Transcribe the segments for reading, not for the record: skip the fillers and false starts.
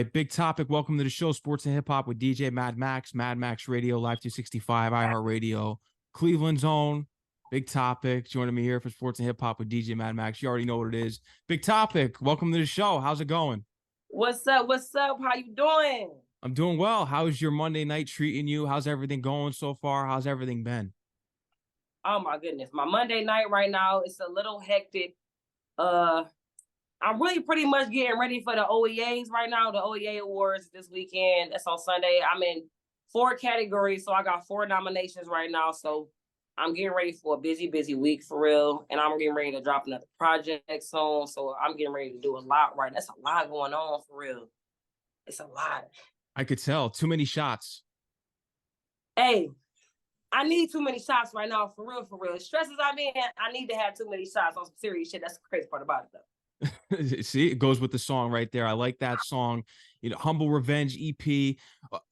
A big topic. Welcome to the show, Sports and Hip Hop with DJ Mad Max, Mad Max Radio, Live 265, iHeartRadio, Cleveland's own. Big topic. Joining me here for Sports and Hip Hop with DJ Mad Max. You already know what it is. Big topic. Welcome to the show. How's it going? What's up? What's up? How you doing? I'm doing well. How's your Monday night treating you? How's everything going so far? How's everything been? Oh my goodness. My Monday night right now, it's a little hectic. I'm really pretty much getting ready for the OEAs right now, the OEA Awards this weekend. That's on Sunday. I'm in 4 categories, so I got 4 nominations right now. So I'm getting ready for a busy week for real. And I'm getting ready to drop another project soon. So I'm getting ready to do a lot right now. That's a lot going on for real. It's a lot. I could tell. Too many shots. Hey, I need too many shots right now, for real, for real. As stressed as I'm in, I need to have too many shots on some serious shit. That's the crazy part about it, though. See, it goes with the song right there. I like that song. Humble Revenge EP.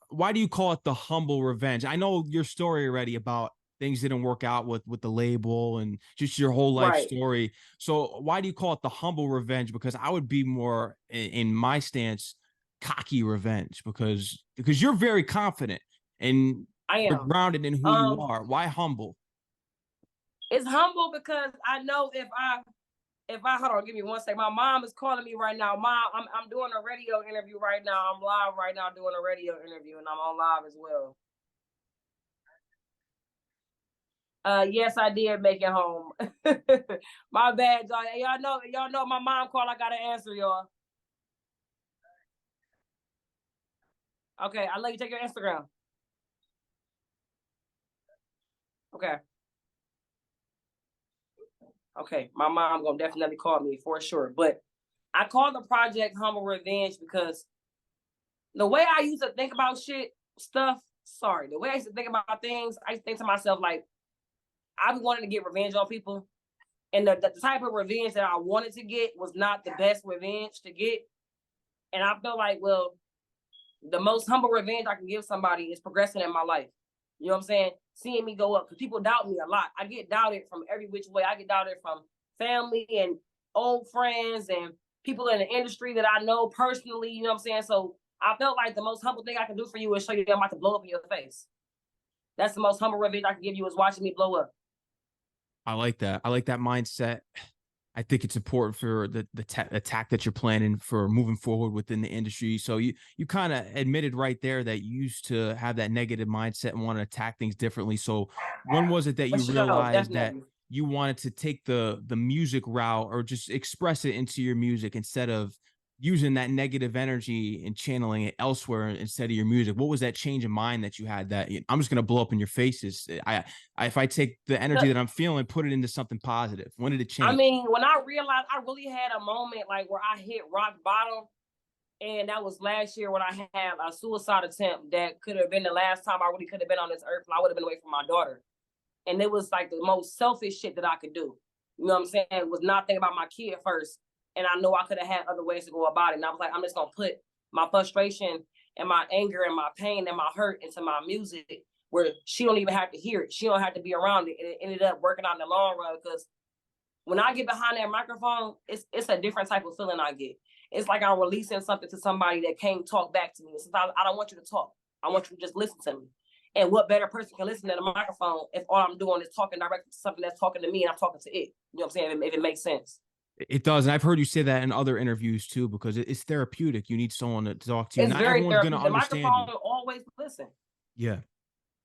Why do you call it the Humble Revenge? I know your story already about things didn't work out with the label and just your whole life story. So why do you call it the Humble Revenge? Because I would be more in my stance, cocky revenge, because you're very confident and I am. You're grounded in who you are. Why humble? It's humble because I know if I hold on, give me one second. My mom is calling me right now. Mom, I'm doing a radio interview right now. I'm live right now doing a radio interview, and I'm on live as well. Yes, I did make it home. My bad, y'all. Y'all know my mom call. I gotta answer, y'all. Okay, I'll let you take your Instagram. Okay, my mom gonna definitely call me for sure. But I call the project Humble Revenge because the way I used to think about the way I used to think about things, I used to think to myself, like, I was wanting to get revenge on people. And the type of revenge that I wanted to get was not the best revenge to get. And I felt like, well, the most humble revenge I can give somebody is progressing in my life. You know what I'm saying? Seeing me go up, because people doubt me a lot. I get doubted from every which way. I get doubted from family and old friends and people in the industry that I know personally. You know what I'm saying? So I felt like the most humble thing I can do for you is show you that I'm about to blow up in your face. That's the most humble revenge I can give you, is watching me blow up. I like that. I like that mindset. I think it's important for the attack that you're planning for moving forward within the industry. So you kind of admitted right there that you used to have that negative mindset and want to attack things differently. So when was it that you realized that you wanted to take the music route or just express it into your music instead of using that negative energy and channeling it elsewhere instead of your music? What was that change of mind that you had that I'm just going to blow up in your faces? If I take the energy that I'm feeling, put it into something positive. When did it change? I mean, when I realized, I really had a moment like where I hit rock bottom, and that was last year when I had a suicide attempt that could have been the last time I really could have been on this earth, and I would have been away from my daughter. And it was like the most selfish shit that I could do. You know what I'm saying? It was not thinking about my kid first. And I know I could have had other ways to go about it. And I was like, I'm just going to put my frustration and my anger and my pain and my hurt into my music, where she don't even have to hear it. She don't have to be around it. And it ended up working out in the long run, because when I get behind that microphone, it's a different type of feeling I get. It's like I'm releasing something to somebody that can't talk back to me. Sometimes I don't want you to talk. I want you to just listen to me. And what better person can listen to the microphone if all I'm doing is talking directly to something that's talking to me and I'm talking to it? You know what I'm saying? If it makes sense. It does. And I've heard you say that in other interviews too, because it's therapeutic. You need someone to talk to you. It's Not very everyone's going to understand the microphone you. will always listen. Yeah.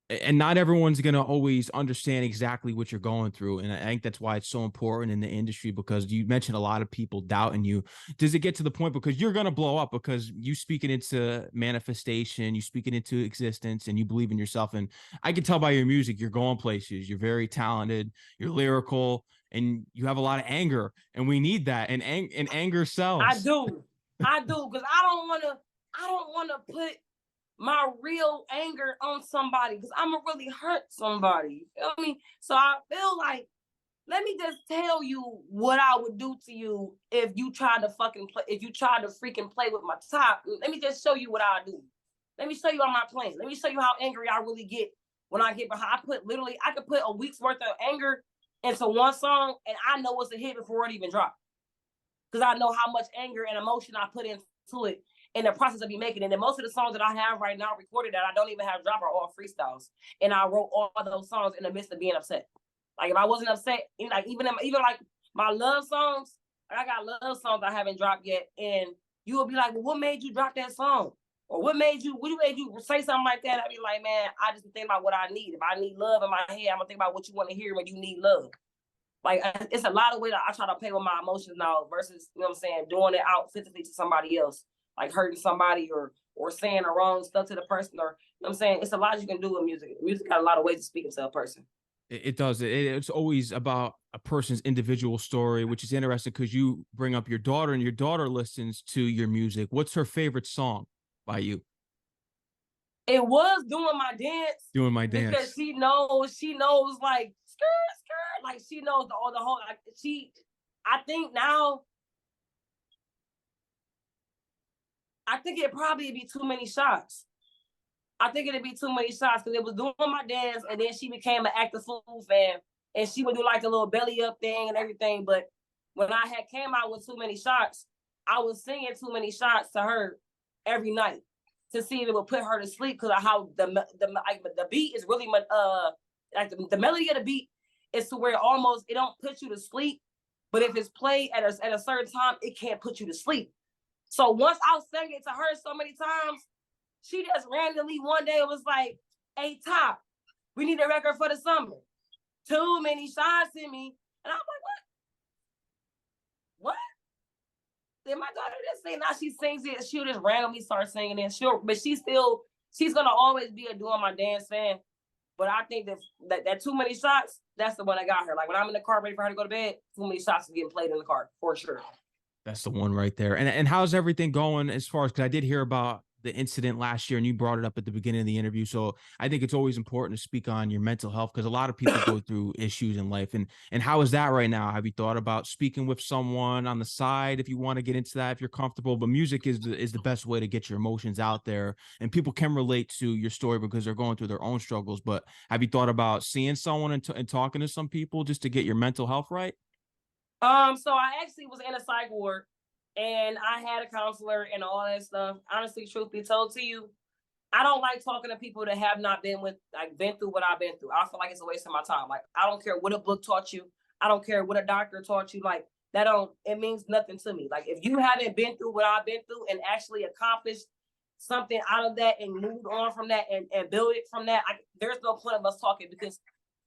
And not everyone's going to always understand exactly what you're going through. And I think that's why it's so important in the industry, because you mentioned a lot of people doubting you. Does it get to the point, because you're going to blow up, because you speak it into manifestation, you speak it into existence, and you believe in yourself. And I can tell by your music, you're going places. You're very talented. You're lyrical, and you have a lot of anger, and we need that. And anger sells. I do. Because I don't want to put my real anger on somebody, because I'm gonna really hurt somebody. You feel me? So I feel like, let me just tell you what I would do to you if you tried to freaking play with my top. Let me just show you what I do. Let me show you on my plane. Let me show you how angry I really get when I get behind. I could put a week's worth of anger into one song, and I know it's a hit before it even dropped, because I know how much anger and emotion I put into it. in the process of me making it. And most of the songs that I have right now recorded that I don't even have drop are all freestyles. And I wrote all those songs in the midst of being upset. Like if I wasn't upset, like even like my love songs, I got love songs I haven't dropped yet. And you will be like, well, what made you drop that song? Or what made you say something like that? I'd be like, man, I just think about what I need. If I need love in my head, I'm gonna think about what you want to hear when you need love. Like it's a lot of ways I try to play with my emotions now versus, you know what I'm saying, doing it out physically to somebody else, like hurting somebody or saying the wrong stuff to the person, or, you know what I'm saying? It's a lot you can do with music. Music got a lot of ways to speak to a person. It does. It's always about a person's individual story, which is interesting because you bring up your daughter and your daughter listens to your music. What's her favorite song by you? It was Doing My Dance. Doing My Dance. Because she knows like skirt, skirt. Like she knows the whole, like I think now, I think it'd probably be Too Many Shots. I think it'd be Too Many Shots because it was Doing My Dance, and then she became an active Fool fan, and she would do like a little belly up thing and everything. But when I had came out with Too Many Shots, I was singing Too Many Shots to her every night to see if it would put her to sleep because of how the beat is really like the melody of the beat is to where it don't put you to sleep, but if it's played at a certain time, it can't put you to sleep. So once I sang it to her so many times, she just randomly one day was like, "Hey, Top, we need a record for the summer. Too many shots in me." And I'm like, what? Then my daughter just say, now she sings it, she'll just randomly start singing it. But she's gonna always be a Doing My Dance fan. But I think that Too Many Shots, that's the one I got her. Like when I'm in the car ready for her to go to bed, Too Many Shots is getting played in the car for sure. That's the one right there. And how's everything going as far as, because I did hear about the incident last year and you brought it up at the beginning of the interview. So I think it's always important to speak on your mental health because a lot of people go through issues in life. And how is that right now? Have you thought about speaking with someone on the side if you want to get into that, if you're comfortable? But music is the best way to get your emotions out there, and people can relate to your story because they're going through their own struggles. But have you thought about seeing someone and talking to some people just to get your mental health right? So I actually was in a psych ward and I had a counselor and all that stuff. Honestly, truth be told to you, I don't like talking to people that have not been through what I've been through. I feel like it's a waste of my time. Like, I don't care what a book taught you. I don't care what a doctor taught you. Like, it means nothing to me. Like, if you haven't been through what I've been through and actually accomplished something out of that and moved on from that and build it from that, there's no point of us talking because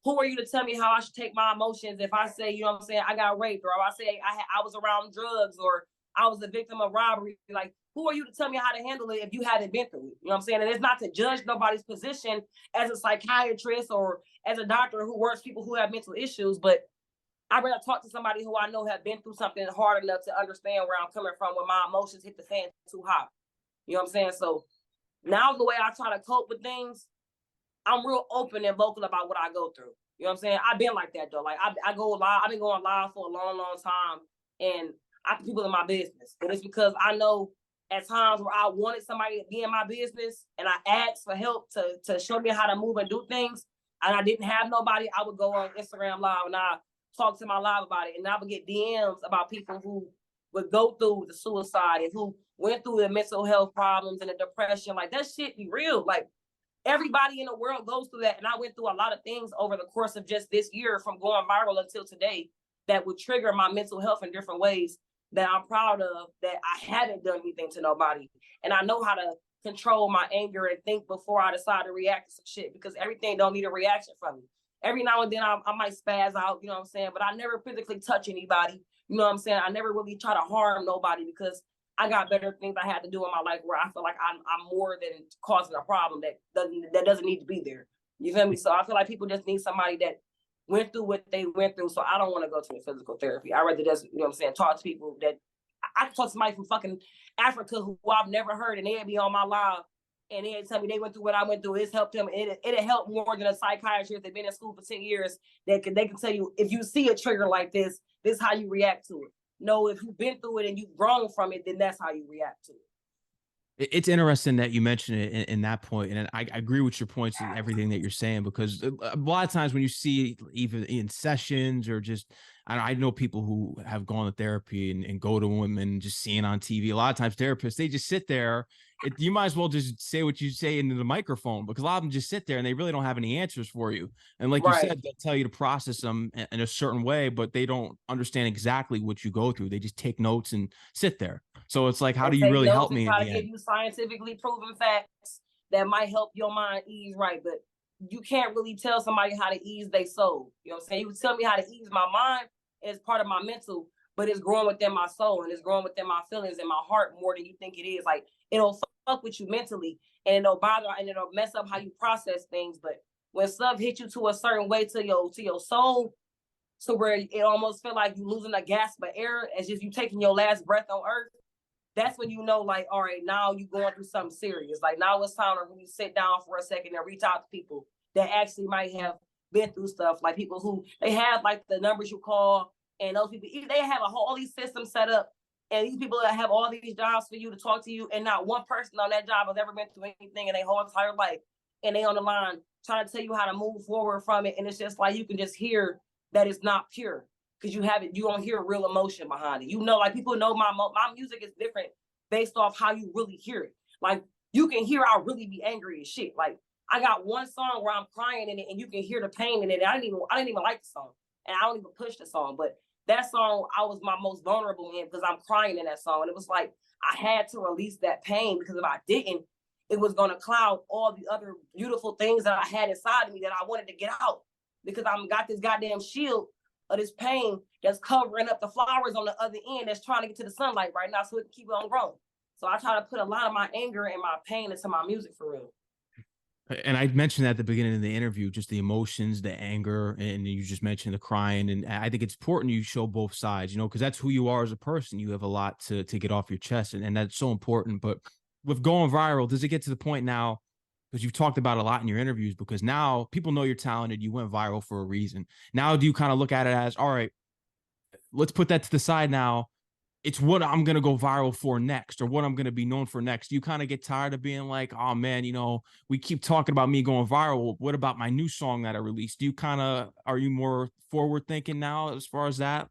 who are you to tell me how I should take my emotions if I say, you know what I'm saying, I got raped, or I say I was around drugs, or I was a victim of robbery? Like, who are you to tell me how to handle it if you haven't been through it? You know what I'm saying? And it's not to judge nobody's position as a psychiatrist or as a doctor who works people who have mental issues, but I'd rather talk to somebody who I know have been through something hard enough to understand where I'm coming from when my emotions hit the fan too hot. You know what I'm saying? So now the way I try to cope with things, I'm real open and vocal about what I go through. You know what I'm saying? I've been like that though. Like I go live. I've been going live for a long, long time, and I put people in my business. And it's because I know at times where I wanted somebody to be in my business, and I asked for help to show me how to move and do things, and I didn't have nobody. I would go on Instagram Live and I talk to my live about it, and I would get DMs about people who would go through the suicide and who went through the mental health problems and the depression. Like, that shit be real. Like, everybody in the world goes through that. And I went through a lot of things over the course of just this year from going viral until today that would trigger my mental health in different ways that I'm proud of, that I haven't done anything to nobody. And I know how to control my anger and think before I decide to react to some shit, because everything don't need a reaction from me. Every now and then I might spaz out, you know what I'm saying? But I never physically touch anybody. You know what I'm saying? I never really try to harm nobody because I got better things I had to do in my life where I feel like I'm more than causing a problem that doesn't need to be there. You feel me? So I feel like people just need somebody that went through what they went through. So I don't want to go to a physical therapy. I rather just, you know what I'm saying, talk to people that I can talk to somebody from fucking Africa who I've never heard, and they'd be on my live and they'd tell me they went through what I went through. It's helped them. It'll help more than a psychiatrist. They've been in school for 10 years. They can tell you, if you see a trigger like this is how you react to it. No, if you've been through it and you've grown from it, then that's how you react to it. It's interesting that you mentioned it in that point, and I agree with your points and everything that you're saying, because a lot of times when you see even in sessions or just I know people who have gone to therapy and go to them and just seeing on TV. A lot of times therapists, they just sit there. You might as well just say what you say into the microphone, because a lot of them just sit there and they really don't have any answers for you. And like you Right. said, they'll tell you to process them in a certain way, but they don't understand exactly what you go through. They just take notes and sit there. So it's like, how do And you take really help notes and me in try the to give end? you scientifically proven facts that might help your mind ease right. But you can't really tell somebody how to ease their soul. You know what I'm saying? You tell me how to ease my mind as part of my mental, but it's growing within my soul and it's growing within my feelings and my heart more than you think it is. Like, it'll fuck with you mentally and it'll bother and it'll mess up how you process things. But when stuff hits you to a certain way to your soul, so where it almost feel like you losing a gasp of air as if you taking your last breath on earth, that's when you know, like, all right, now you going through something serious. Like, now it's time to really sit down for a second and reach out to people that actually might have been through stuff. Like people who they have like the numbers you call, and those people, they have all these systems set up, and these people that have all these jobs for you to talk to you, and not one person on that job has ever been through anything in their whole entire life, and they on the line trying to tell you how to move forward from it, and it's just like you can just hear that it's not pure because you don't hear real emotion behind it. You know, like people know my music is different based off how you really hear it. Like you can hear I really be angry as shit. Like I got one song where I'm crying in it, and you can hear the pain in it. I didn't even like the song, and I don't even push the song. But that song, I was my most vulnerable in because I'm crying in that song, and it was like I had to release that pain because if I didn't, it was gonna cloud all the other beautiful things that I had inside of me that I wanted to get out because I'm got this goddamn shield of this pain that's covering up the flowers on the other end that's trying to get to the sunlight right now so it can keep on growing. So I try to put a lot of my anger and my pain into my music for real. And I mentioned at the beginning of the interview, just the emotions, the anger, and you just mentioned the crying. And I think it's important you show both sides, because that's who you are as a person. You have a lot to get off your chest, and that's so important. But with going viral, does it get to the point now, because you've talked about a lot in your interviews, because now people know you're talented, you went viral for a reason. Now, do you kind of look at it as, all right, let's put that to the side now. It's what I'm going to go viral for next, or what I'm going to be known for next. You kind of get tired of being like, oh man, we keep talking about me going viral. What about my new song that I released? Are you more forward thinking now as far as that?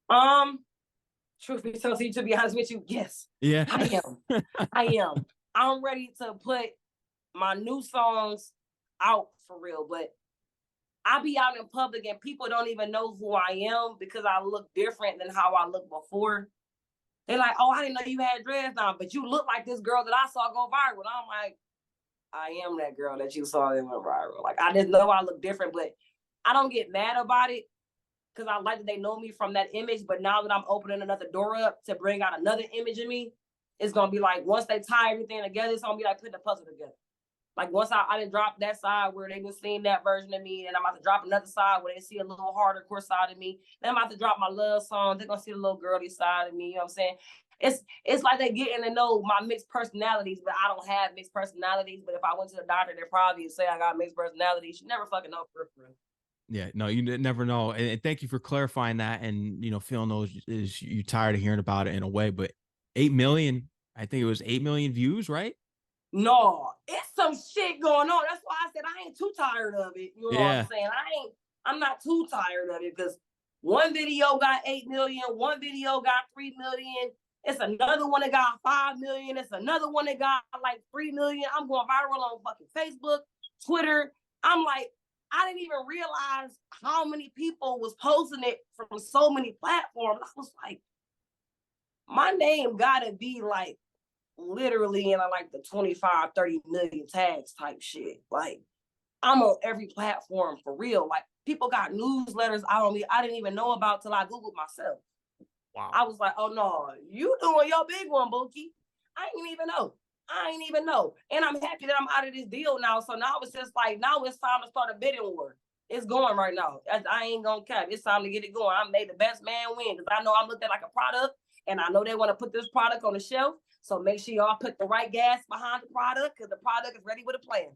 Um, Truth be told, to be honest with you, yes. Yeah. I am. I am. I'm ready to put my new songs out for real, but I be out in public and people don't even know who I am because I look different than how I looked before. They're like, oh, I didn't know you had dreads now, but you look like this girl that I saw go viral. And I'm like, I am that girl that you saw that went viral. Like, I just know I look different, but I don't get mad about it because I like that they know me from that image. But now that I'm opening another door up to bring out another image of me, it's going to be like, once they tie everything together, it's going to be like putting the puzzle together. Like once I didn't drop that side where they been seeing that version of me, and I'm about to drop another side where they see a little hardcore side of me. Then I'm about to drop my love song. They're gonna see the little girly side of me. You know what I'm saying? It's like they getting to know my mixed personalities, but I don't have mixed personalities. But if I went to the doctor, they probably say I got mixed personalities. You never fucking know for real. Yeah, no, you never know. And thank you for clarifying that. And, feeling those is you tired of hearing about it in a way, but 8 million, I think it was 8 million views, right? No, it's some shit going on. That's why I said I ain't too tired of it. You know what I'm saying? I'm not too tired of it because one video got 8 million, one video got 3 million. It's another one that got 5 million. It's another one that got like 3 million. I'm going viral on fucking Facebook, Twitter. I'm like, I didn't even realize how many people was posting it from so many platforms. I was like, my name gotta be like literally in like the 25, 30 million tags type shit. Like I'm on every platform for real. Like people got newsletters out on me I didn't even know about till I Googled myself. Wow. I was like, oh no, you doing your big one, Bookie. I ain't even know. And I'm happy that I'm out of this deal now. So now it's just like, now it's time to start a bidding war. It's going right now. I ain't gonna cap. It's time to get it going. I made the best man win because I know I'm looked at like a product and I know they want to put this product on the shelf. So make sure y'all put the right gas behind the product because the product is ready with a plan.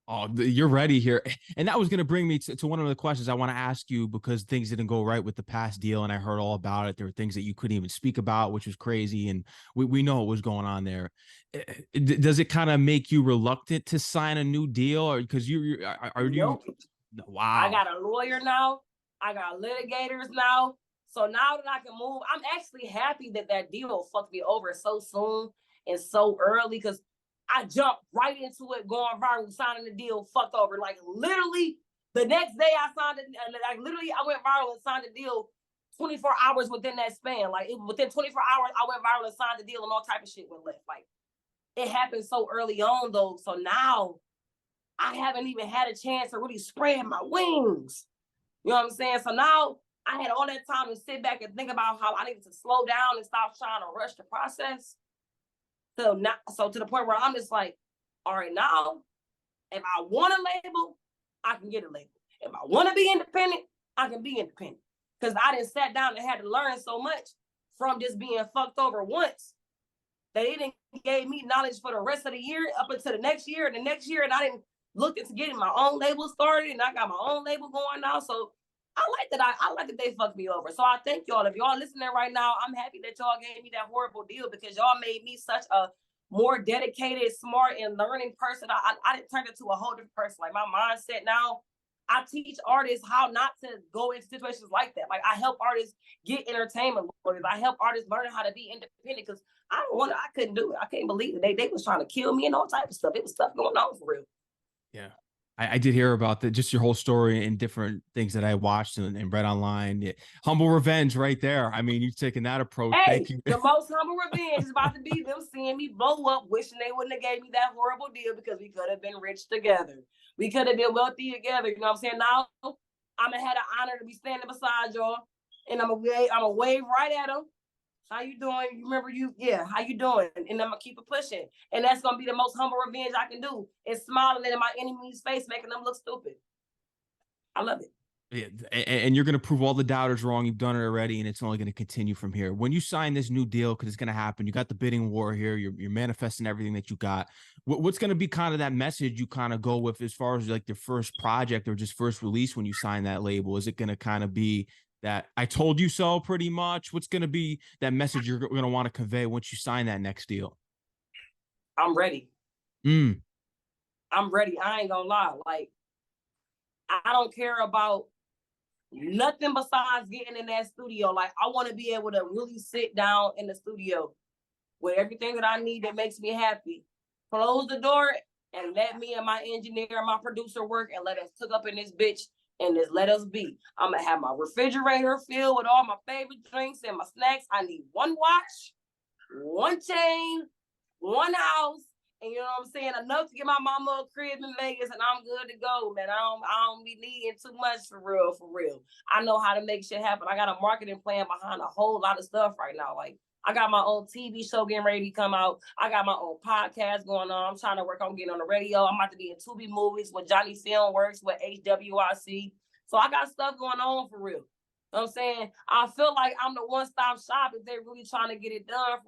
Oh, you're ready here. And that was going to bring me to one of the questions I want to ask you, because things didn't go right with the past deal. And I heard all about it. There were things that you couldn't even speak about, which was crazy. And we know what was going on there. Does it kind of make you reluctant to sign a new deal, or because are you? Nope. Wow. I got a lawyer now. I got litigators now. So now that I can move, I'm actually happy that that deal fucked me over so soon and so early, because I jumped right into it, going viral, signing the deal, fucked over. Like literally the next day I signed it, like literally I went viral and signed the deal 24 hours within that span. Like within 24 hours, I went viral and signed the deal and all type of shit went left. Like it happened so early on though. So now I haven't even had a chance to really spread my wings. You know what I'm saying? So now I had all that time to sit back and think about how I needed to slow down and stop trying to rush the process. So to the point where I'm just like, all right, now, if I want a label, I can get a label. If I want to be independent, I can be independent. Because I didn't sat down and had to learn so much from just being fucked over once that it didn't gave me knowledge for the rest of the year up until the next year and the next year. And I didn't look into getting my own label started, and I got my own label going now. So I like that they fucked me over. So I thank y'all. If y'all listening right now, I'm happy that y'all gave me that horrible deal, because y'all made me such a more dedicated, smart, and learning person. I didn't turn into a whole different person. Like my mindset now, I teach artists how not to go into situations like that. Like I help artists get entertainment lawyers. I help artists learn how to be independent, because I couldn't do it. I can't believe it. They was trying to kill me and all type of stuff. It was stuff going on for real. Yeah. I did hear about just your whole story and different things that I watched and read online. Yeah. Humble revenge right there. I mean, you've taken that approach. Hey, thank you. The most humble revenge is about to be them seeing me blow up, wishing they wouldn't have gave me that horrible deal, because we could have been rich together. We could have been wealthy together. You know what I'm saying? Now, I'm going to have the honor to be standing beside y'all, and I'm going to wave right at them. How you doing? You remember you? Yeah, how you doing? And I'm going to keep it pushing. And that's going to be the most humble revenge I can do, is smiling in my enemy's face, making them look stupid. I love it. Yeah, and you're going to prove all the doubters wrong. You've done it already, and it's only going to continue from here. When you sign this new deal, because it's going to happen, you got the bidding war here. You're manifesting everything that you got. What's going to be kind of that message you kind of go with as far as like your first project or just first release when you sign that label? Is it going to kind of be that I told you so pretty much? What's going to be that message you're going to want to convey once you sign that next deal? I'm ready. I'm ready. I ain't going to lie. Like, I don't care about nothing besides getting in that studio. Like, I want to be able to really sit down in the studio with everything that I need that makes me happy. Close the door and let me and my engineer and my producer work, and let us hook up in this bitch and just let us be. I'm going to have my refrigerator filled with all my favorite drinks and my snacks. I need one watch, one chain, one house, and you know what I'm saying? Enough to get my mama a crib in Vegas, and I'm good to go, man. I don't be needing too much for real, for real. I know how to make shit happen. I got a marketing plan behind a whole lot of stuff right now. Like, I got my own TV show getting ready to come out. I got my own podcast going on. I'm trying to work on getting on the radio. I'm about to be in Tubi movies with Johnny Filmworks, with HWIC. So I got stuff going on for real. You know what I'm saying? I feel like I'm the one-stop shop if they're really trying to get it done.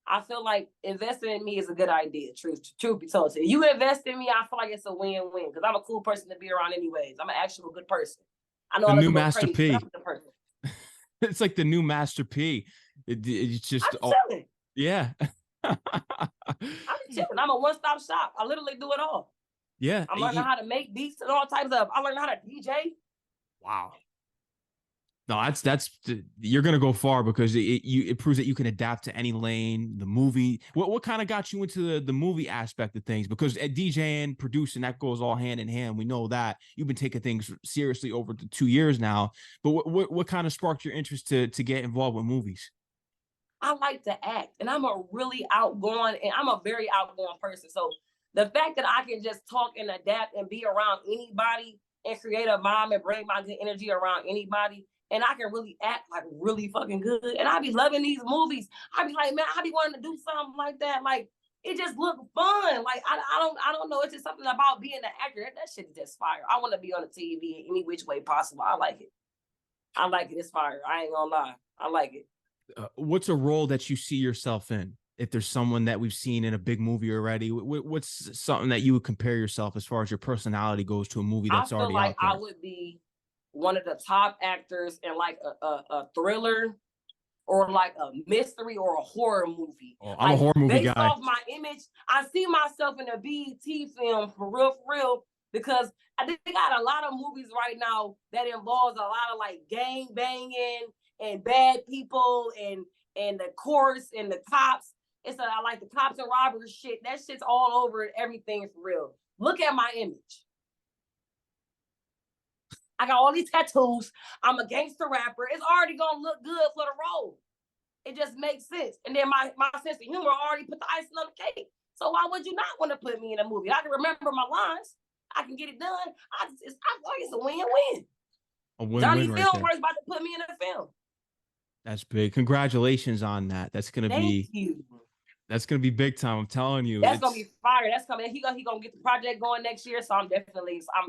I feel like investing in me is a good idea. Truth be told. So you invest in me, I feel like it's a win-win, because I'm a cool person to be around anyways. I'm an actual good person. I know the I look new a Master crazy, P. but I'm a good person. It's like the new Master P. It's just I'm chilling. Yeah. I'm chilling. I'm a one-stop shop. I literally do it all. Yeah. I'm learning how to make beats and all types of. I learned how to DJ. Wow. No, that's you're gonna go far, because it proves that you can adapt to any lane. The movie, what kind of got you into the movie aspect of things? Because at DJing, producing, that goes all hand in hand. We know that you've been taking things seriously over the 2 years now. But what kind of sparked your interest to get involved with movies? I like to act, and I'm a very outgoing person. So the fact that I can just talk and adapt and be around anybody and create a vibe and bring my good energy around anybody, and I can really act like really fucking good. And I be loving these movies. I be like, man, I be wanting to do something like that. Like, it just look fun. Like, I don't know. It's just something about being an actor. That shit is just fire. I want to be on the TV in any which way possible. I like it. It's fire. I ain't gonna lie. I like it. What's a role that you see yourself in? If there's someone that we've seen in a big movie already, what's something that you would compare yourself as far as your personality goes to a movie that's already out there? I feel like I would be one of the top actors in like a thriller or like a mystery or a horror movie. Oh, I'm a horror movie guy. Based off my image, I see myself in a BET film for real, because I think they got a lot of movies right now that involves a lot of like gang banging and bad people and the courts and the cops. It's I like the cops and robbers shit. That shit's all over everything for real. Look at my image. I got all these tattoos. I'm a gangster rapper. It's already gonna look good for the role. It just makes sense. And then my sense of humor already put the icing on the cake. So why would you not want to put me in a movie? I can remember my lines. I can get it done. It's a win-win. A win-win Johnny right Filmworks there. about to put me in a film. That's big. Congratulations on that. That's gonna Thank you. That's gonna be big time. I'm telling you. That's gonna be fire. That's coming. He gonna get the project going next year. So I'm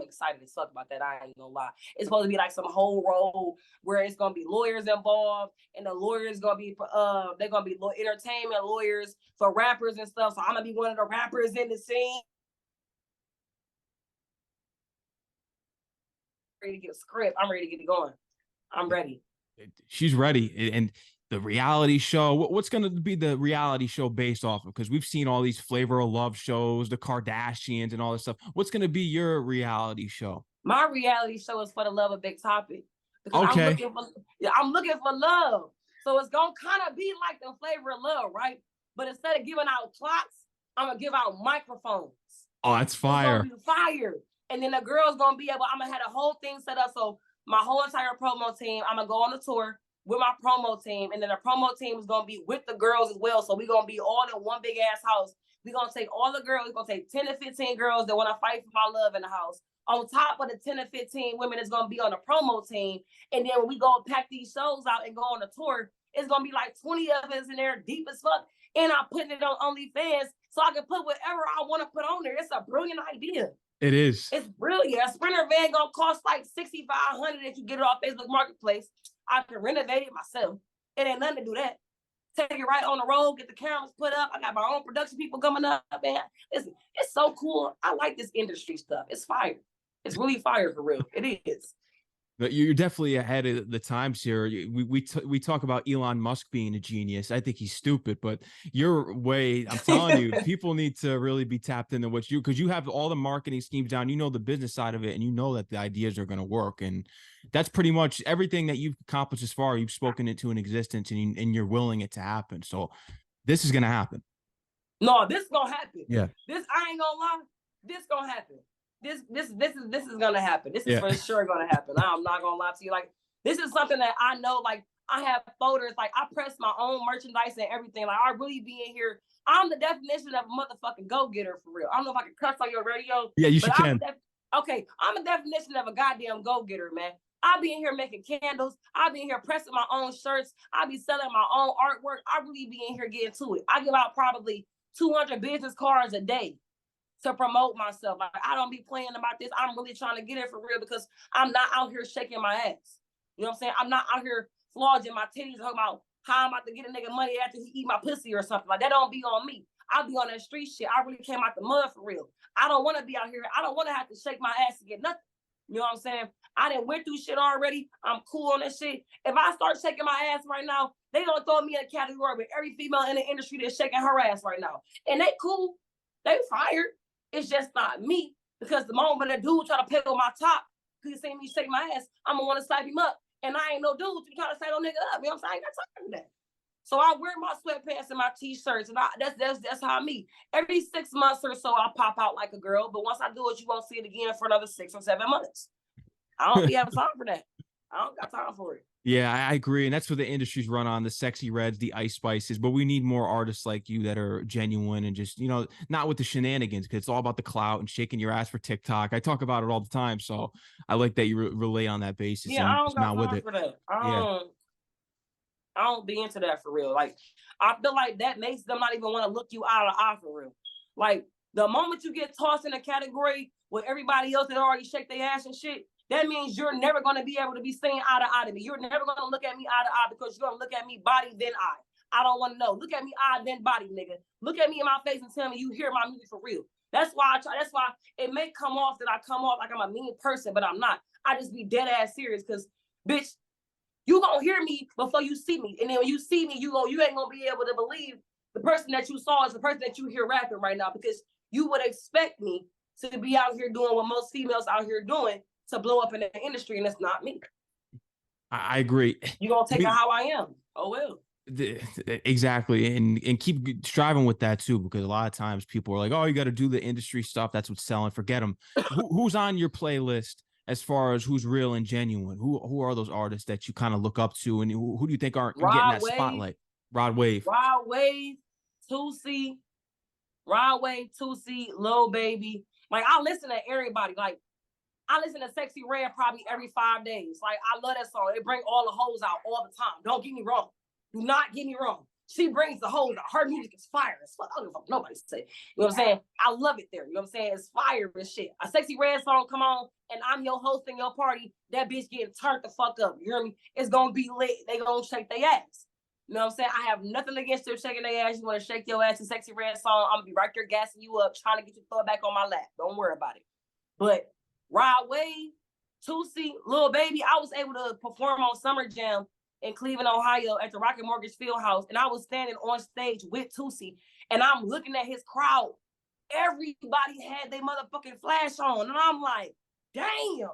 excited as fuck about that. I ain't gonna lie. It's supposed to be like some whole role where it's gonna be lawyers involved, and the lawyers gonna be they're gonna be entertainment lawyers for rappers and stuff. So I'm gonna be one of the rappers in the scene. Ready to get a script. I'm ready to get it going. I'm ready. She's ready. And the reality show, what's going to be the reality show based off of? Because we've seen all these Flavor of Love shows, the Kardashians and all this stuff. What's going to be your reality show? My reality show is For the Love of Big Topic. Okay. I'm looking for love. So it's going to kind of be like the Flavor of Love, right? But instead of giving out clocks, I'm going to give out microphones. Oh, that's fire. It's gonna be fire. And then the girl's going to be able, I'm going to have the whole thing set up. So my whole entire promo team, I'm going to go on the tour with my promo team, and then the promo team is gonna be with the girls as well. So we're gonna be all in one big ass house. We're gonna take all the girls, we're gonna take 10 to 15 girls that wanna fight for my love in the house. On top of the 10 to 15 women that's gonna be on the promo team. And then when we go pack these shows out and go on the tour, it's gonna be like 20 of us in there deep as fuck. And I'm putting it on OnlyFans so I can put whatever I wanna put on there. It's a brilliant idea. It is. It's brilliant. A Sprinter van gonna cost like $6,500 if you get it off Facebook Marketplace. I can renovate it myself. It ain't nothing to do that. Take it right on the road, get the cameras put up. I got my own production people coming up, man. It's so cool. I like this industry stuff. It's fire. It's really fire for real. It is. But you're definitely ahead of the times here. We talk about Elon Musk being a genius. I think he's stupid, but your way, I'm telling you, people need to really be tapped into what you, because you have all the marketing schemes down. You know the business side of it, and you know that the ideas are going to work. And that's pretty much everything that you've accomplished as far. You've spoken it to an existence, and you're willing it to happen. So this is going to happen. No, this is gonna happen. Yeah. This, I ain't gonna lie. This gonna happen. This is gonna happen. This is for sure gonna happen. I'm not gonna lie to you. Like, this is something that I know. Like, I have folders. Like, I press my own merchandise and everything. Like, I really be in here. I'm the definition of a motherfucking go-getter for real. I don't know if I can cuss on your radio. Yeah, you can. Okay, I'm a definition of a goddamn go-getter, man. I be in here making candles. I be in here pressing my own shirts. I be selling my own artwork. I really be in here getting to it. I give out probably 200 business cards a day to promote myself. Like, I don't be playing about this. I'm really trying to get it for real, because I'm not out here shaking my ass. You know what I'm saying? I'm not out here flogging my titties talking about how I'm about to get a nigga money after he eat my pussy or something. Like, that don't be on me. I'll be on that street shit. I really came out the mud for real. I don't want to be out here. I don't want to have to shake my ass to get nothing. You know what I'm saying? I done went through shit already. I'm cool on that shit. If I start shaking my ass right now, they gonna throw me in a category with every female in the industry that's shaking her ass right now. And they cool. They fired. It's just not me, because the moment a dude try to pick on my top, because he see me shake my ass, I'm gonna want to slap him up. And I ain't no dude to try to say no nigga up. You know what I'm saying? I ain't got time for that. So I wear my sweatpants and my t-shirts, and that's how I meet. Every 6 months or so, I pop out like a girl. But once I do it, you won't see it again for another 6 or 7 months. I don't be having time for that. I don't got time for it. Yeah, I agree. And that's what the industry's run on, the Sexy Reds, the Ice Spices. But we need more artists like you that are genuine and just, you know, not with the shenanigans, because it's all about the clout and shaking your ass for TikTok. I talk about it all the time. So I like that you relay on that basis. Yeah, I don't got time for that. I don't be into that for real. Like, I feel like that makes them not even want to look you out of the eye for real. Like, the moment you get tossed in a category with everybody else that already shake their ass and shit, that means you're never going to be able to be seen eye to eye to me. You're never going to look at me eye to eye, because you're going to look at me body then eye. I don't want to know. Look at me eye then body, nigga. Look at me in my face and tell me you hear my music for real. That's why that's why it may come off that I come off like I'm a mean person, but I'm not. I just be dead ass serious, because, bitch, you gonna hear me before you see me. And then when you see me, you ain't gonna be able to believe the person that you saw is the person that you hear rapping right now, because you would expect me to be out here doing what most females out here doing to blow up in the industry, and it's not me. I agree. You gonna take it how I am. Oh well. Exactly, and keep striving with that too, because a lot of times people are like, oh, you got to do the industry stuff, that's what's selling, forget them. Who's on your playlist as far as who's real and genuine? Who are those artists that you kind of look up to, and who do you think aren't getting that spotlight? Rod Wave, Toosii, Lil Baby. Like, I listen to everybody. Like, I listen to Sexy Red probably every 5 days. Like, I love that song. It brings all the hoes out all the time. Don't get me wrong. Do not get me wrong. She brings the hoes out. Her music is fire as fuck. I don't give a fuck nobody say. You know what I'm saying? I love it there. You know what I'm saying? It's fire and shit. A Sexy Red song come on, and I'm your host in your party. That bitch getting turned the fuck up. You hear me? It's gonna be lit. They gonna shake their ass. You know what I'm saying? I have nothing against them shaking their ass. You want to shake your ass to Sexy Red song, I'm gonna be right there gassing you up, trying to get you throw it back on my lap. Don't worry about it. But Rod Wave, Toosii, Lil Baby, I was able to perform on Summer Jam in Cleveland, Ohio at the Rocket Mortgage Fieldhouse. And I was standing on stage with Toosii, and I'm looking at his crowd. Everybody had their motherfucking flash on. And I'm like, damn,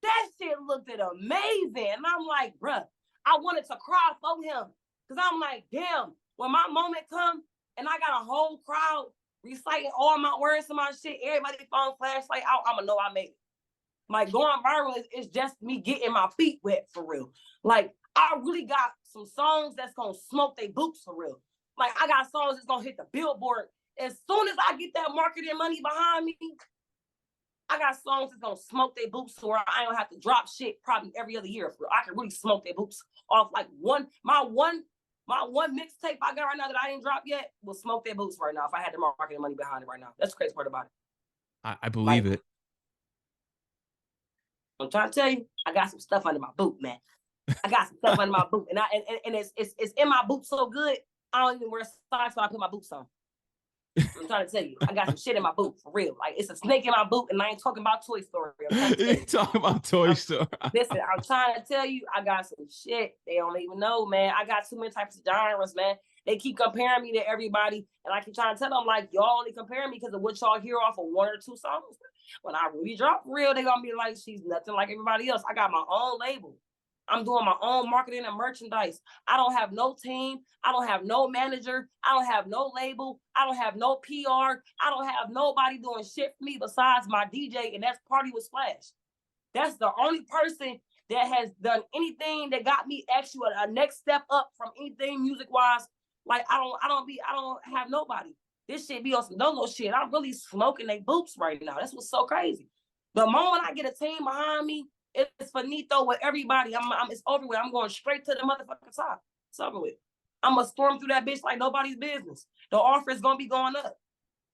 that shit looked amazing. And I'm like, bruh, I wanted to cry for him. Because I'm like, damn, when my moment comes and I got a whole crowd reciting all my words to my shit, everybody phone flashlight out, I'm going to know I made it. Like, going viral is just me getting my feet wet for real. Like, I really got some songs that's gonna smoke they boots for real. Like, I got songs that's gonna hit the billboard. As soon as I get that marketing money behind me, I got songs that's gonna smoke their boots so I don't have to drop shit probably every other year for real. I can really smoke their boots off. Like, my one mixtape I got right now that I didn't drop yet will smoke their boots right now if I had the marketing money behind it right now. That's the crazy part about it. I believe it. I'm trying to tell you, I got some stuff under my boot, man. I got some stuff under my boot, and it's in my boot so good, I don't even wear socks when I put my boots on. I'm trying to tell you, I got some shit in my boot for real. Like, it's a snake in my boot, and I ain't talking about Toy Story. You talking about Toy Story? Listen, I'm trying to tell you, I got some shit they don't even know, man. I got too many types of genres, man. They keep comparing me to everybody, and I keep trying to tell them, like, y'all only comparing me because of what y'all hear off of 1 or 2 songs. When I really drop for real, they gonna be like, she's nothing like everybody else. I got my own label. I'm doing my own marketing and merchandise. I don't have no team. I don't have no manager. I don't have no label. I don't have no PR. I don't have nobody doing shit for me besides my DJ, and that's Party with Splash. That's the only person that has done anything that got me actually a next step up from anything music-wise. Like, I don't have nobody. This shit be on some no shit. I'm really smoking they boots right now. That's what's so crazy. The moment I get a team behind me, it's finito with everybody. It's over with. I'm going straight to the motherfucking top. It's over with. I'm gonna storm through that bitch like nobody's business. The offer is gonna be going up.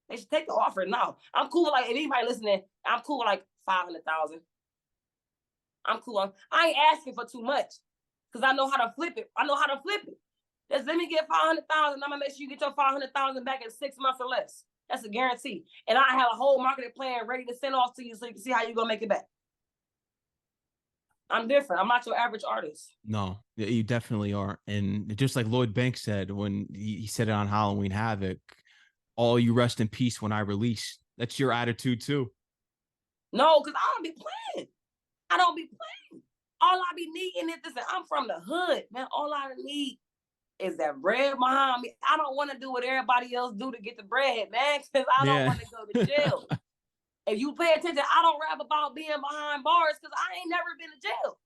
They should take the offer now. I'm cool with, like, if anybody listening, I'm cool with like 500,000. I'm cool. I ain't asking for too much because I know how to flip it. Just let me get 500,000. I'm gonna make sure you get your 500,000 back in 6 months or less. That's a guarantee. And I have a whole marketing plan ready to send off to you so you can see how you're gonna make it back. I'm different. I'm not your average artist. No, you definitely are. And just like Lloyd Banks said when he said it on Halloween Havoc, all you rest in peace when I release. That's your attitude too. No, because I don't be playing. All I be needing is this. I'm from the hood, man. All I need is that bread behind me. I don't want to do what everybody else do to get the bread, man, because I don't want to go to jail. If you pay attention, I don't rap about being behind bars because I ain't never been to jail.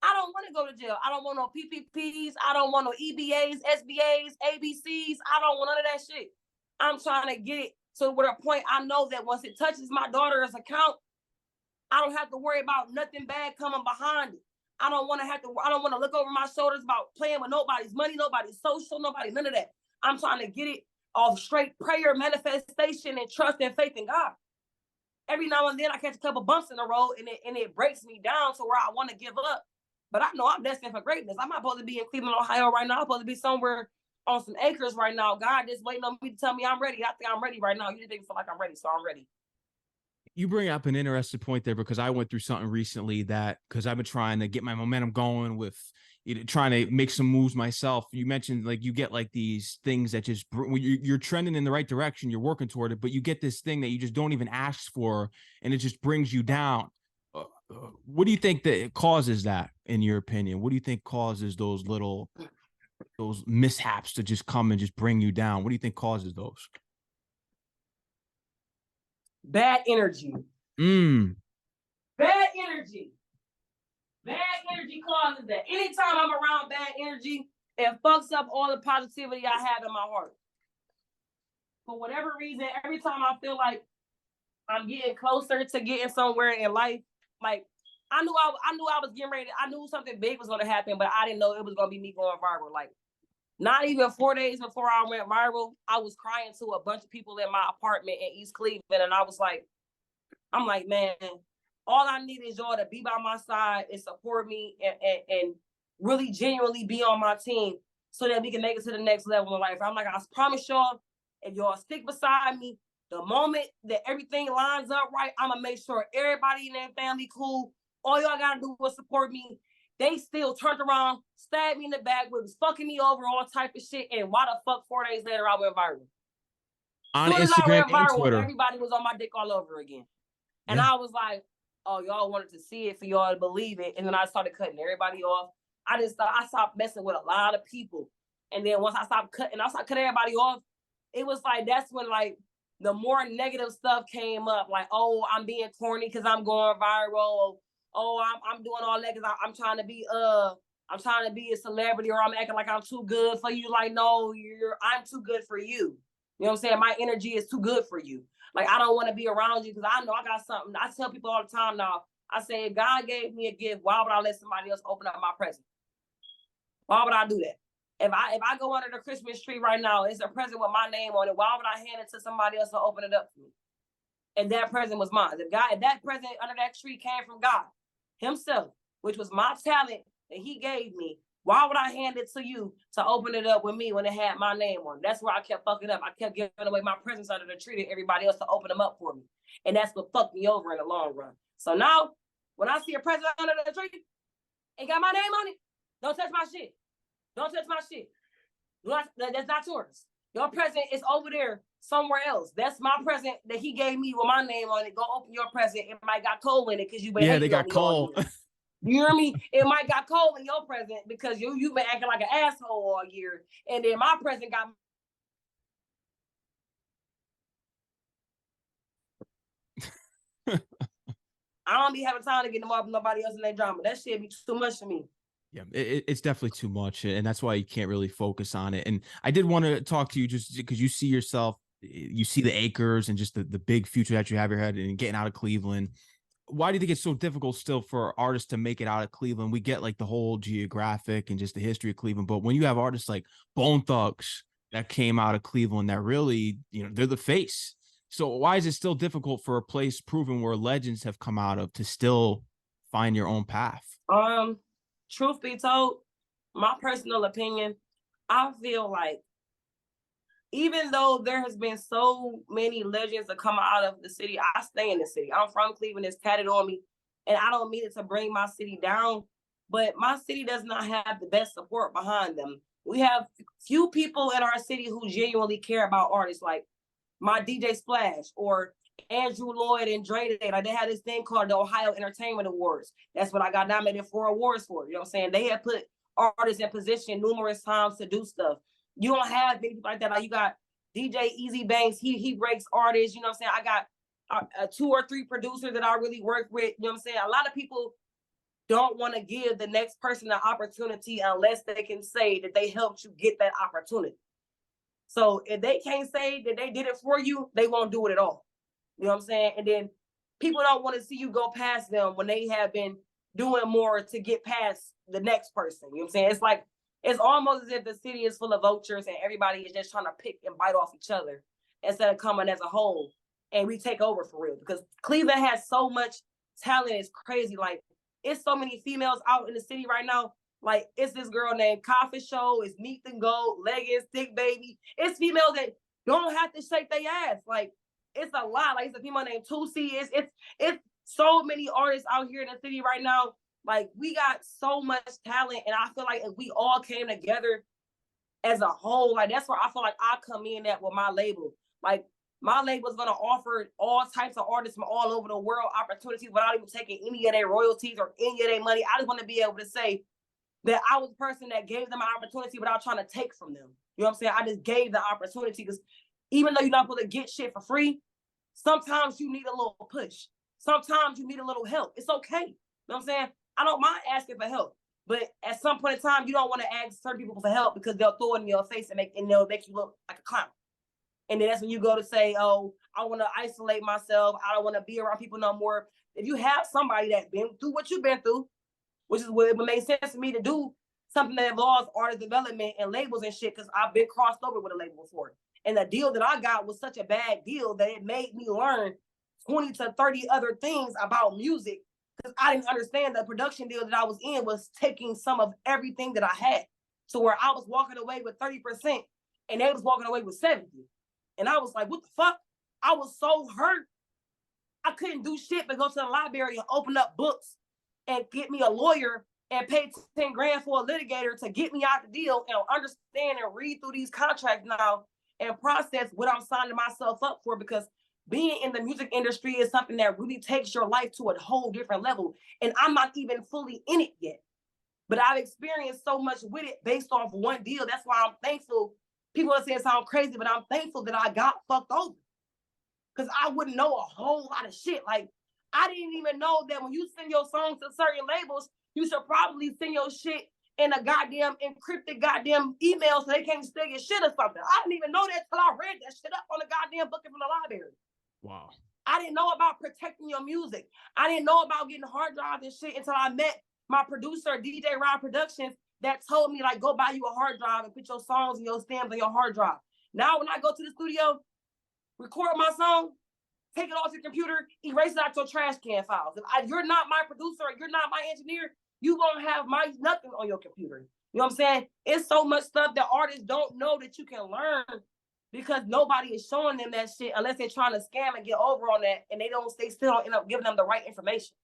I don't want to go to jail. I don't want no PPPs. I don't want no EBAs, SBAs, ABCs. I don't want none of that shit. I'm trying to get it to where a point I know that once it touches my daughter's account, I don't have to worry about nothing bad coming behind it. I don't want to look over my shoulders about playing with nobody's money, nobody's social, nobody, none of that. I'm trying to get it off straight prayer, manifestation, and trust and faith in God. Every now and then I catch a couple bumps in the road and it breaks me down to where I want to give up. But I know I'm destined for greatness. I'm not supposed to be in Cleveland, Ohio right now. I'm supposed to be somewhere on some acres right now. God just waiting on me to tell me I'm ready. I think I'm ready right now. You didn't feel like I'm ready, so I'm ready. You bring up an interesting point there because I went through something recently because I've been trying to get my momentum going with, trying to make some moves myself. You mentioned like you get like these things that just when you're trending in the right direction, you're working toward it, but you get this thing that you just don't even ask for, and it just brings you down. What do you think that causes that, in your opinion? What do you think causes those mishaps to just come and just bring you down? What do you think causes those? Bad energy. Bad energy. Bad energy causes that. Anytime I'm around bad energy, it fucks up all the positivity I have in my heart. For whatever reason, every time I feel like I'm getting closer to getting somewhere in life, like I knew I was getting ready. I knew something big was going to happen, but I didn't know it was going to be me going viral. Like not even 4 days before I went viral, I was crying to a bunch of people in my apartment in East Cleveland, and I was like, I'm like, man, all I need is y'all to be by my side and support me and really genuinely be on my team so that we can make it to the next level in life. I'm like, I promise y'all, if y'all stick beside me, the moment that everything lines up right, I'm going to make sure everybody in their family cool. All y'all got to do is support me. They still turned around, stabbed me in the back, was fucking me over, all type of shit. And why the fuck 4 days later I went viral? On As soon Instagram as I went viral, and Twitter. everybody was on my dick all over again. And I was like, oh, y'all wanted to see it for y'all to believe it. And then I started cutting everybody off. I stopped messing with a lot of people. And then once I stopped cutting everybody off, it was like, that's when like the more negative stuff came up. Like, oh, I'm being corny because I'm going viral. Oh, I'm doing all that because I'm trying to be a celebrity, or I'm acting like I'm too good for you. Like, no, I'm too good for you. You know what I'm saying? My energy is too good for you. Like, I don't want to be around you because I know I got something. I tell people all the time now, I say, if God gave me a gift, why would I let somebody else open up my present? Why would I do that? If I go under the Christmas tree right now, it's a present with my name on it. Why would I hand it to somebody else to open it up for me? And that present was mine. If that present under that tree came from God himself, which was my talent that he gave me, why would I hand it to you to open it up with me when it had my name on it? That's where I kept fucking up. I kept giving away my presents under the tree to everybody else to open them up for me. And that's what fucked me over in the long run. So now, when I see a present under the tree, ain't got my name on it, don't touch my shit. Don't touch my shit. That's not yours. Your present is over there somewhere else. That's my present that he gave me with my name on it. Go open your present. It might got coal in it because you been they got coal. You hear me? It might got coal in your present because you've been acting like an asshole all year. And then my present got I don't be having time to get them up nobody else in their drama. That shit be too much for me. Yeah, it's definitely too much, and that's why you can't really focus on it. And I did want to talk to you just because you see yourself, you see the acres and just the big future that you have your head and getting out of Cleveland. Why do you think it's so difficult still for artists to make it out of Cleveland? We get like the whole geographic and just the history of Cleveland, but when you have artists like Bone Thugs that came out of Cleveland that really, they're the face. So why is it still difficult for a place proven where legends have come out of to still find your own path? Truth be told, my personal opinion, I feel like even though there has been so many legends that come out of the city, I stay in the city. I'm from Cleveland, it's tatted on me, and I don't mean it to bring my city down, but my city does not have the best support behind them. We have few people in our city who genuinely care about artists, like my DJ Splash or Andrew Lloyd and Dre Day. Like, they had this thing called the Ohio Entertainment Awards. That's what I got nominated for awards for. You know what I'm saying? They have put artists in position numerous times to do stuff. You don't have big people like that. Like, you got DJ Easy Banks. He breaks artists. You know what I'm saying? I got 2 or 3 producers that I really work with. You know what I'm saying? A lot of people don't want to give the next person an opportunity unless they can say that they helped you get that opportunity. So if they can't say that they did it for you, they won't do it at all. You know what I'm saying? And then people don't want to see you go past them when they have been doing more to get past the next person. You know what I'm saying? It's like, it's almost as if the city is full of vultures and everybody is just trying to pick and bite off each other instead of coming as a whole and we take over for real. Because Cleveland has so much talent, it's crazy. Like, it's so many females out in the city right now. Like, it's this girl named Coffee Show, it's Meet and Gold, Leggings, Thick Baby. It's females that don't have to shake their ass. Like, it's a lot. Like, it's a female named Tusi. It's so many artists out here in the city right now Like, we got so much talent, and I feel like if we all came together as a whole, like, that's where I feel like I come in at with my label. Like, my label is gonna offer all types of artists from all over the world opportunities without even taking any of their royalties or any of their money. I just want to be able to say that I was the person that gave them an opportunity without trying to take from them. You know what I'm saying? I just gave the opportunity, because even though you're not going to get shit for free, sometimes you need a little push. Sometimes you need a little help. It's okay. You know what I'm saying? I don't mind asking for help. But at some point in time, you don't want to ask certain people for help because they'll throw it in your face and they'll make you look like a clown. And then that's when you go to say, oh, I want to isolate myself. I don't want to be around people no more. If you have somebody that's been through what you've been through, which is what it made sense to me to do something that involves artist development and labels and shit, because I've been crossed over with a label before. And the deal that I got was such a bad deal that it made me learn 20 to 30 other things about music, because I didn't understand the production deal that I was in was taking some of everything that I had. So where I was walking away with 30% and they was walking away with 70. And I was like, what the fuck? I was so hurt. I couldn't do shit but go to the library and open up books and get me a lawyer and pay 10 grand for a litigator to get me out the deal and understand and read through these contracts now and process what I'm signing myself up for, because being in the music industry is something that really takes your life to a whole different level. And I'm not even fully in it yet, but I've experienced so much with it based off one deal. That's why I'm thankful. People are saying it sounds crazy, but I'm thankful that I got fucked over, because I wouldn't know a whole lot of shit. Like, I didn't even know that when you send your songs to certain labels, you should probably send your shit in a goddamn encrypted goddamn email so they can't steal your shit or something. I didn't even know that till I read that shit up on the goddamn booking from the library. Wow. I didn't know about protecting your music. I didn't know about getting hard drives and shit until I met my producer, DJ Rod Productions, that told me, like, go buy you a hard drive and put your songs and your stems on your hard drive. Now, when I go to the studio, record my song, take it off your computer, erase it out your trash can files. If you're not my producer or you're not my engineer, you won't have nothing on your computer. You know what I'm saying? It's so much stuff that artists don't know that you can learn, because nobody is showing them that shit unless they're trying to scam and get over on that, and they still don't end up giving them the right information.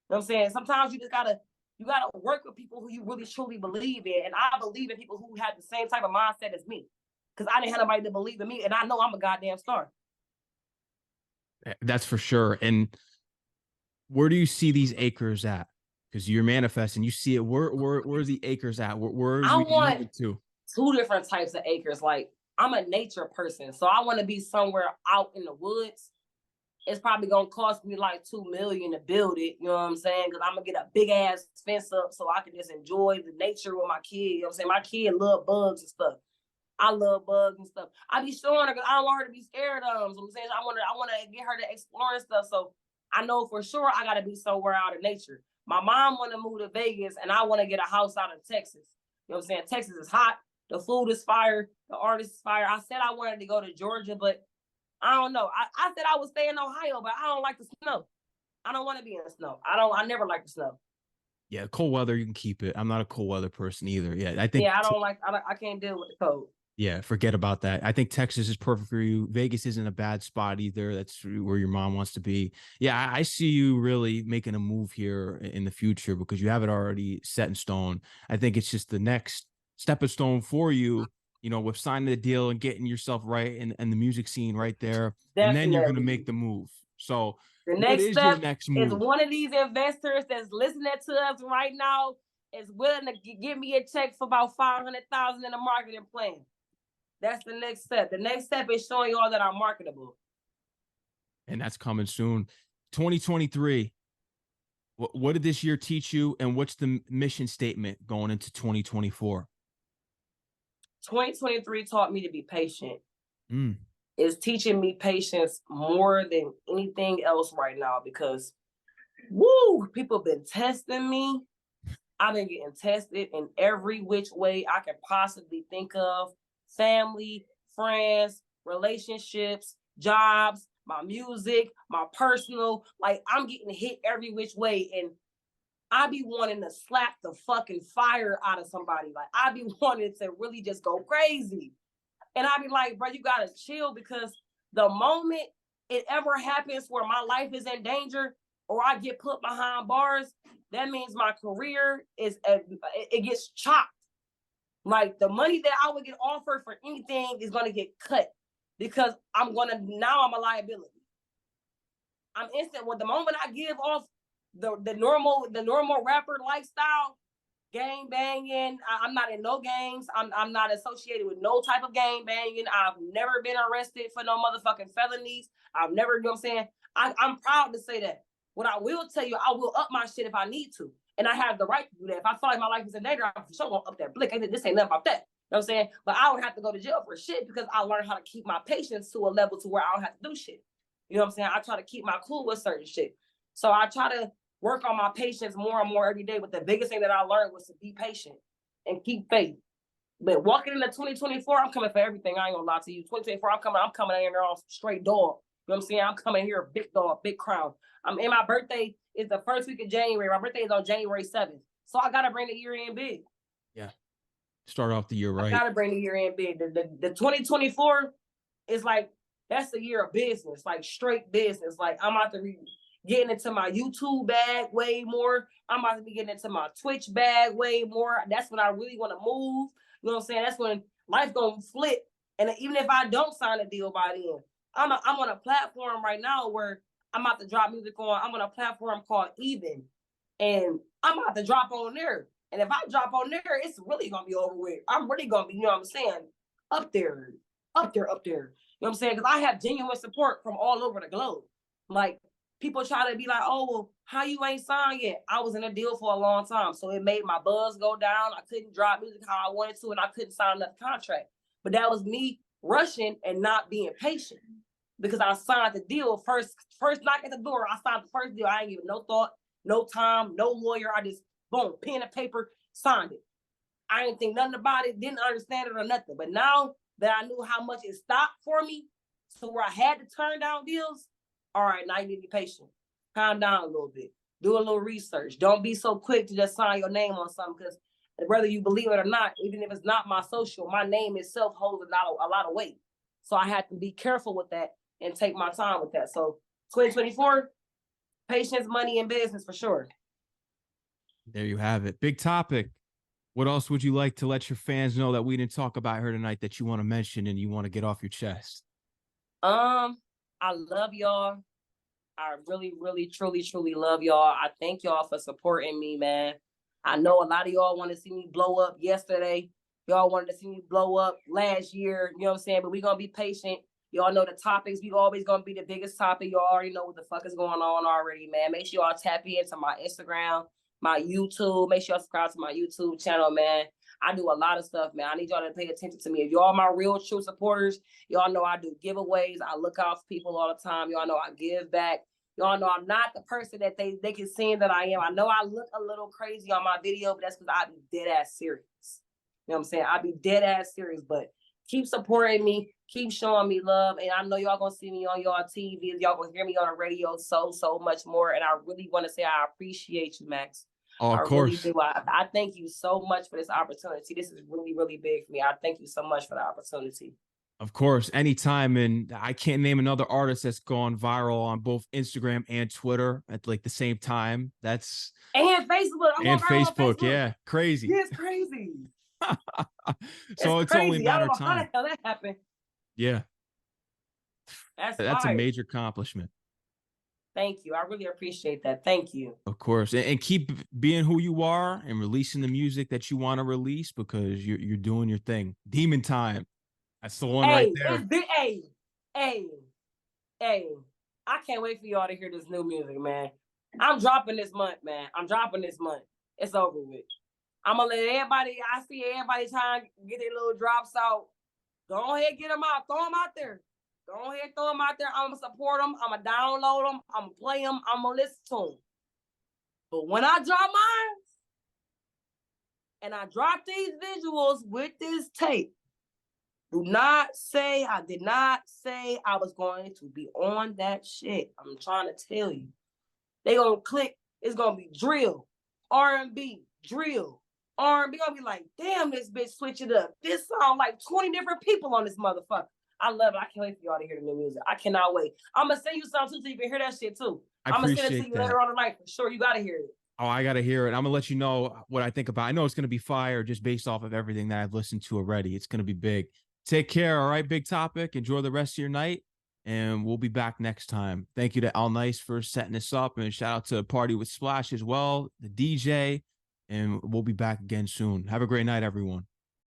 You know what I'm saying? Sometimes you gotta work with people who you really truly believe in. And I believe in people who have the same type of mindset as me, because I didn't have nobody to believe in me, and I know I'm a goddamn star. That's for sure. And where do you see these acres at? Because you're manifesting, you see it. Where's the acres at? Where's I we want moving to? 2 different types of acres. Like, I'm a nature person, so I want to be somewhere out in the woods. It's probably gonna cost me like $2 million to build it. You know what I'm saying? Because I'm gonna get a big ass fence up so I can just enjoy the nature with my kid. You know what I'm saying? My kid love bugs and stuff. I love bugs and stuff. I be showing her because I don't want her to be scared of them. So I'm saying I want to get her to explore and stuff. So I know for sure I gotta be somewhere out of nature. My mom want to move to Vegas, and I want to get a house out of Texas. You know what I'm saying? Texas is hot. The food is fire. The artist is fire. I said I wanted to go to Georgia, but I don't know. I said I would stay in Ohio, but I don't like the snow. I don't want to be in the snow. I never like the snow. Yeah, cold weather, you can keep it. I'm not a cold weather person either. Yeah, I think. Yeah, I can't deal with the cold. Yeah, forget about that. I think Texas is perfect for you. Vegas isn't a bad spot either. That's where your mom wants to be. Yeah, I see you really making a move here in the future because you have it already set in stone. I think it's just the next stepping stone for you, with signing the deal and getting yourself right and the music scene right there. Definitely. And then you're going to make the move. So the next step is one of these investors that's listening to us right now is willing to give me a check for about $500,000 in a marketing plan. That's the next step. The next step is showing y'all that I'm marketable. And that's coming soon. 2023. What did this year teach you? And what's the mission statement going into 2024? 2023 taught me to be patient. It's teaching me patience more than anything else right now because, people have been testing me. I've been getting tested in every which way I can possibly think of. Family, friends, relationships, jobs, my music, my personal, like I'm getting hit every which way. And I be wanting to slap the fucking fire out of somebody. Like I be wanting to really just go crazy. And I be like, bro, you gotta chill because the moment it ever happens where my life is in danger or I get put behind bars, that means my career is it gets chopped. Like the money that I would get offered for anything is gonna get cut because I'm a liability. I'm instant. Well, the moment I give off the normal rapper lifestyle, gang banging. I'm not in no gangs. I'm not associated with no type of gang banging. I've never been arrested for no motherfucking felonies. I've never, you know what I'm saying? I'm proud to say that. What I will tell you, I will up my shit if I need to. And I have the right to do that. If I feel like my life is in danger, I'm for sure gonna up that blick. This ain't nothing about that. You know what I'm saying? But I don't have to go to jail for shit because I learned how to keep my patience to a level to where I don't have to do shit. You know what I'm saying? I try to keep my cool with certain shit. So I try to work on my patience more and more every day. But the biggest thing that I learned was to be patient and keep faith. But walking into 2024, I'm coming for everything. I ain't gonna lie to you. 2024, I'm coming in there on straight dog. You know what I'm saying? I'm coming here big dog, big crown. And my birthday is the first week of January. My birthday is on January 7th. So I gotta bring the year in big. Yeah. Start off the year right. I gotta bring the year in big. The 2024 is like, that's the year of business, like straight business. Like I'm about to be getting into my YouTube bag way more. I'm about to be getting into my Twitch bag way more. That's when I really want to move. You know what I'm saying? That's when life gonna flip. And even if I don't sign a deal by then, I'm on a platform right now where I'm about to drop music on. I'm on a platform called Even. And I'm about to drop on there. And if I drop on there, it's really gonna be over with. I'm really gonna be, you know what I'm saying, up there. You know what I'm saying? Because I have genuine support from all over the globe. Like, people try to be like, oh, well, how you ain't signed yet? I was in a deal for a long time. So it made my buzz go down. I couldn't drop music how I wanted to, and I couldn't sign another contract. But that was me rushing and not being patient. Because I signed the deal first knock at the door. I signed the first deal. I ain't give no thought, no time, no lawyer. I just, boom, pen and paper, signed it. I didn't think nothing about it, didn't understand it or nothing. But now that I knew how much it stopped for me, so where I had to turn down deals, all right, now you need to be patient. Calm down a little bit. Do a little research. Don't be so quick to just sign your name on something, because whether you believe it or not, even if it's not my social, my name itself holds a lot of weight. So I had to be careful with that and take my time with that. So 2024, patience, money, and business for sure. There you have it. Big topic. What else would you like to let your fans know that we didn't talk about here tonight that you want to mention and you want to get off your chest? I love y'all. I really, really, truly, truly love y'all. I thank y'all for supporting me, man. I know a lot of y'all want to see me blow up yesterday. Y'all wanted to see me blow up last year. You know what I'm saying? But we're going to be patient. Y'all know the topics. We always going to be the biggest topic. Y'all already know what the fuck is going on already, man. Make sure y'all tap into my Instagram, my YouTube. Make sure y'all subscribe to my YouTube channel, man. I do a lot of stuff, man. I need y'all to pay attention to me. If y'all my real, true supporters, y'all know I do giveaways. I look out for people all the time. Y'all know I give back. Y'all know I'm not the person that they can see that I am. I know I look a little crazy on my video, but that's because I be dead ass serious. You know what I'm saying? I be dead ass serious, but keep supporting me. Keep showing me love. And I know y'all going to see me on y'all TVs. Y'all going to hear me on the radio so much more. And I really want to say I appreciate you, Max. Oh, of course. Really do. I thank you so much for this opportunity. This is really, really big for me. I thank you so much for the opportunity. Of course, anytime. And I can't name another artist that's gone viral on both Instagram and Twitter at like the same time. That's and Facebook. And Facebook, yeah, crazy. Yeah, it's crazy. So it's only a matter of time. How the hell that happened? Yeah, that's a major accomplishment. Thank you. I really appreciate that. Thank you. Of course. And keep being who you are and releasing the music that you want to release, because you're doing your thing. Demon Time. That's the one right there. Hey. I can't wait for y'all to hear this new music, man. I'm dropping this month, man. It's over with. I'm going to let everybody, I see everybody trying to get their little drops out. Go ahead, get them out. Throw them out there. Go ahead, throw them out there. I'm going to support them. I'm going to download them. I'm going to play them. I'm going to listen to them. But when I drop mine, and I drop these visuals with this tape, do not say I did not say I was going to be on that shit. I'm trying to tell you. They going to click. It's going to be drill, R&B, drill, R&B. Going to be like, damn, this bitch switch it up. This sound like 20 different people on this motherfucker. I love it. I can't wait for y'all to hear the new music. I cannot wait. I'm going to send you something too so you can hear that shit too. I'm going to send it to you later on tonight for sure. You got to hear it. Oh, I gotta hear it. I'm gonna let you know what I think about. I know it's gonna be fire just based off of everything that I've listened to already. It's gonna be big. Take care. All right, big topic. Enjoy the rest of your night, and we'll be back next time. Thank you to Al Nice for setting this up, and shout out to Party with Splash as well, the DJ, and we'll be back again soon. Have a great night, everyone.